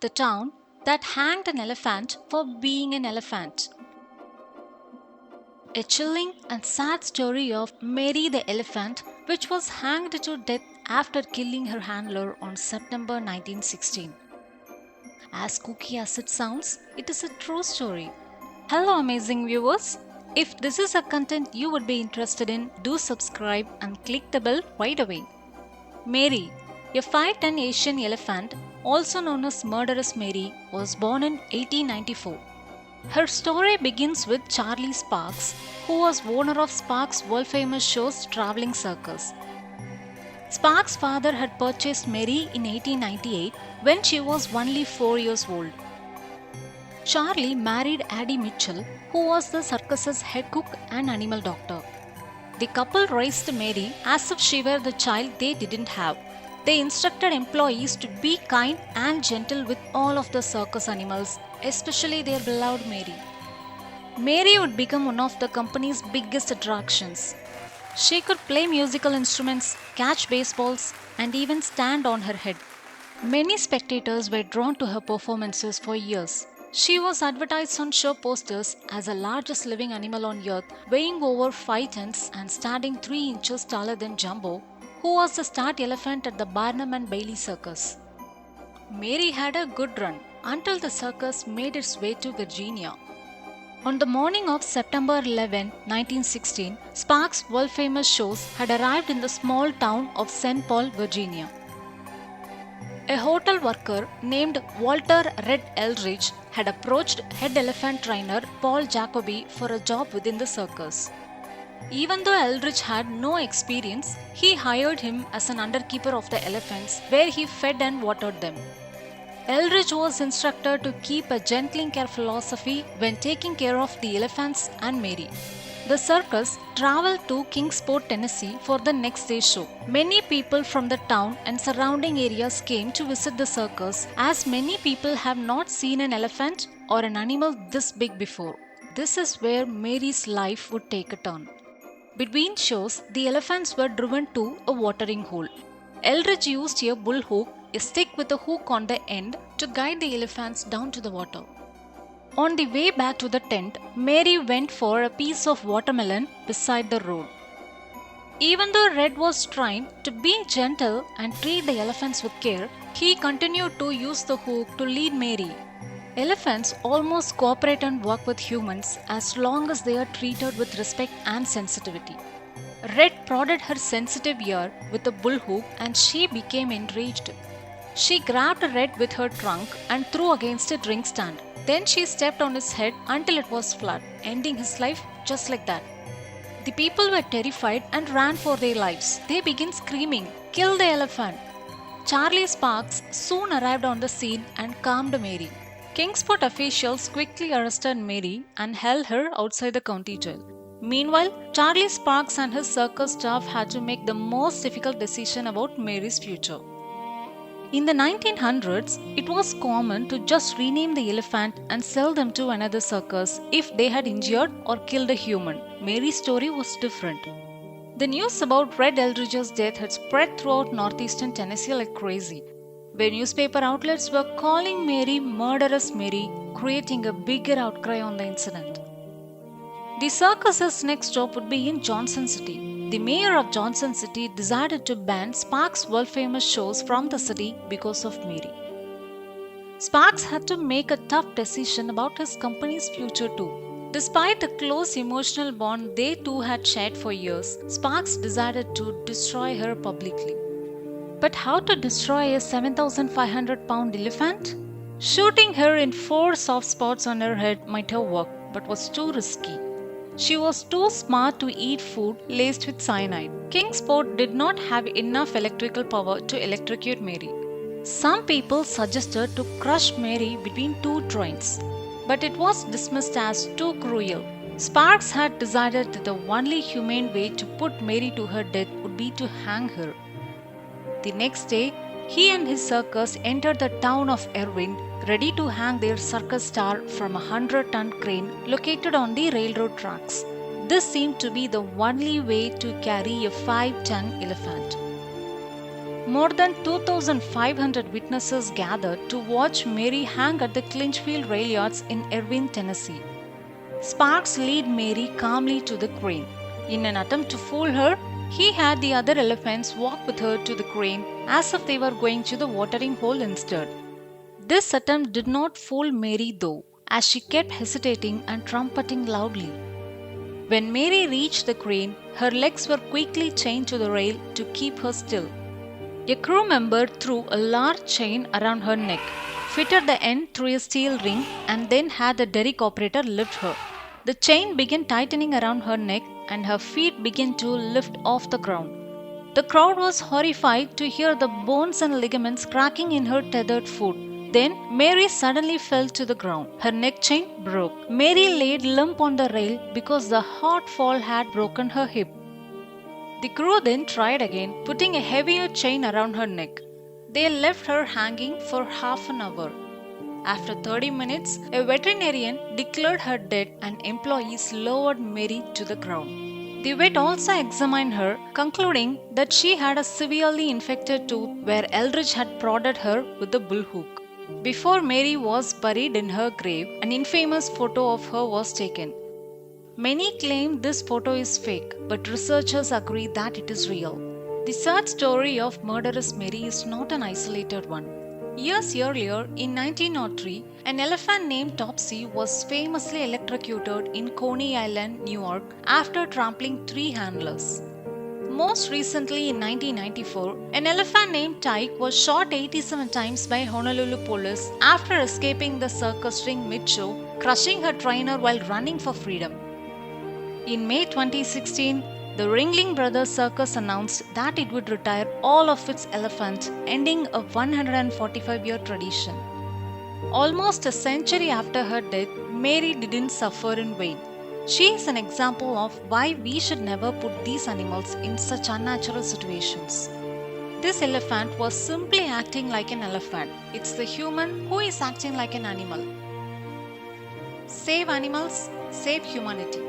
the town that hanged an elephant for being an elephant. A chilling and sad story of Mary the elephant, which was hanged to death after killing her handler on September 1916. As kooky as it sounds, it is a true story. Hello, amazing viewers! If this is a content you would be interested in, do subscribe and click the bell right away. Mary, a 5'10" Asian elephant, also known as Murderous Mary, was born in 1894. Her story begins with Charlie Sparks, who was owner of Sparks' world famous show's Traveling Circus. Sparks' father had purchased Mary in 1898 when she was only 4 years old. Charlie married Addie Mitchell, who was the circus's head cook and animal doctor. The couple raised Mary as if she were the child they didn't have. They instructed employees to be kind and gentle with all of the circus animals, especially their beloved Mary. Mary would become one of the company's biggest attractions. She could play musical instruments, catch baseballs, and even stand on her head. Many spectators were drawn to her performances for years. She was advertised on show posters as the largest living animal on earth, weighing over 5 tons and standing 3 inches taller than Jumbo, who was the start elephant at the Barnum and Bailey Circus. Mary had a good run until the circus made its way to Virginia. On the morning of September 11, 1916, Sparks' world famous shows had arrived in the small town of St. Paul, Virginia. A hotel worker named Walter Red Eldridge had approached head elephant trainer Paul Jacoby for a job within the circus. Even though Eldridge had no experience, he hired him as an underkeeper of the elephants where he fed and watered them. Eldridge was instructed to keep a gentling care philosophy when taking care of the elephants and Mary. The circus traveled to Kingsport, Tennessee for the next day's show. Many people from the town and surrounding areas came to visit the circus, as many people have not seen an elephant or an animal this big before. This is where Mary's life would take a turn. Between shows, the elephants were driven to a watering hole. Eldridge used a bull hook, a stick with a hook on the end, to guide the elephants down to the water. On the way back to the tent, Mary went for a piece of watermelon beside the road. Even though Red was trained to be gentle and treat the elephants with care, he continued to use the hook to lead Mary. Elephants almost cooperate and work with humans as long as they are treated with respect and sensitivity. Red prodded her sensitive ear with a bull hook and she became enraged. She grabbed Red with her trunk and threw against a drink stand. Then she stepped on his head until it was flat, ending his life just like that. The people were terrified and ran for their lives. They began screaming, "Kill the elephant!" Charlie Sparks soon arrived on the scene and calmed Mary. Kingsport officials quickly arrested Mary and held her outside the county jail. Meanwhile, Charlie Sparks and his circus staff had to make the most difficult decision about Mary's future. In the 1900s, it was common to just rename the elephant and sell them to another circus if they had injured or killed a human. Mary's story was different. The news about Red Eldridge's death had spread throughout northeastern Tennessee like crazy, where newspaper outlets were calling Mary Murderous Mary, creating a bigger outcry on the incident. The circus's next stop would be in Johnson City. The mayor of Johnson City decided to ban Sparks' world famous shows from the city because of Mary. Sparks had to make a tough decision about his company's future too. Despite the close emotional bond they two had shared for years, Sparks decided to destroy her publicly. But how to destroy a 7,500-pound elephant? Shooting her in 4 soft spots on her head might have worked, but was too risky. She was too smart to eat food laced with cyanide. Kingsport did not have enough electrical power to electrocute Mary. Some people suggested to crush Mary between 2 trains, but it was dismissed as too cruel. Sparks had decided that the only humane way to put Mary to her death would be to hang her. The next day, he and his circus entered the town of Irvine, ready to hang their circus star from a 100-ton crane located on the railroad tracks. This seemed to be the only way to carry a 5-ton elephant. More than 2,500 witnesses gathered to watch Mary hang at the Clinchfield rail yards in Irvine, Tennessee. Sparks led Mary calmly to the crane. In an attempt to fool her, he had the other elephants walk with her to the crane as if they were going to the watering hole instead. This attempt did not fool Mary though, as she kept hesitating and trumpeting loudly. When Mary reached the crane, her legs were quickly chained to the rail to keep her still. A crew member threw a large chain around her neck, fitted the end through a steel ring, and then had the derrick operator lift her. The chain began tightening around her neck, and her feet began to lift off the ground. The crowd was horrified to hear the bones and ligaments cracking in her tethered foot. Then Mary suddenly fell to the ground. Her neck chain broke. Mary laid limp on the rail because the hard fall had broken her hip. The crew then tried again, putting a heavier chain around her neck. They left her hanging for half an hour. After 30 minutes, a veterinarian declared her dead and employees lowered Mary to the ground. The vet also examined her, concluding that she had a severely infected tooth where Eldridge had prodded her with a bullhook. Before Mary was buried in her grave, an infamous photo of her was taken. Many claim this photo is fake, but researchers agree that it is real. The sad story of murderous Mary is not an isolated one. Years earlier, in 1903, an elephant named Topsy was famously electrocuted in Coney Island, New York, after trampling 3 handlers. Most recently, in 1994, an elephant named Tyke was shot 87 times by Honolulu police after escaping the circus ring mid-show, crushing her trainer while running for freedom. In May 2016, the Ringling Brothers Circus announced that it would retire all of its elephants, ending a 145-year tradition. Almost a century after her death, Mary didn't suffer in vain. She is an example of why we should never put these animals in such unnatural situations. This elephant was simply acting like an elephant. It's the human who is acting like an animal. Save animals, save humanity.